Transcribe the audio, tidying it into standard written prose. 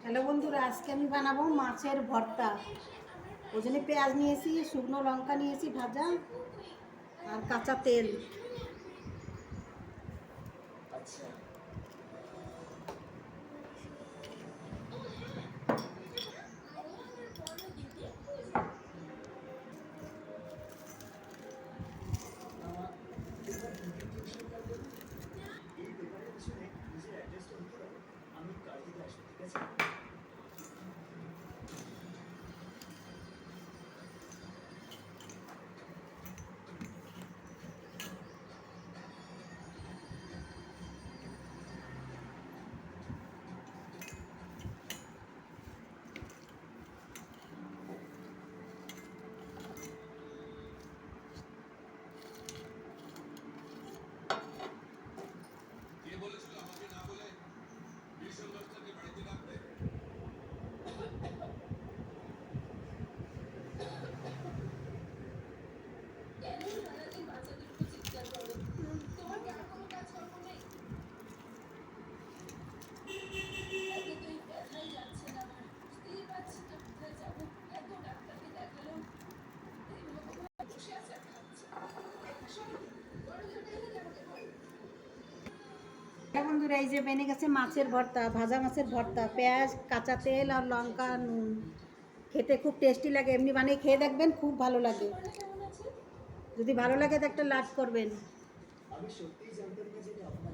Hello বন্ধুরা, আজকে আমি বানাবো মাছের ভর্তা। ওই জন্য পেঁয়াজ নিয়েছি, শুকনো লঙ্কা নিয়েছি ভাজা, আর কাঁচা তেল। বন্ধুরা, এই যে বেনে গেছে মাছের ভর্তা, ভাজা মাছের ভর্তা, পেঁয়াজ, কাঁচা তেল আর লঙ্কা, নুন। খেতে খুব টেস্টি লাগে। এমনি বানিয়ে খেয়ে দেখবেন, খুব ভালো লাগে। যদি ভালো লাগে তো একটা লাইক করবেন। আমি সত্যিই জানতাম না যে এটা আপনার।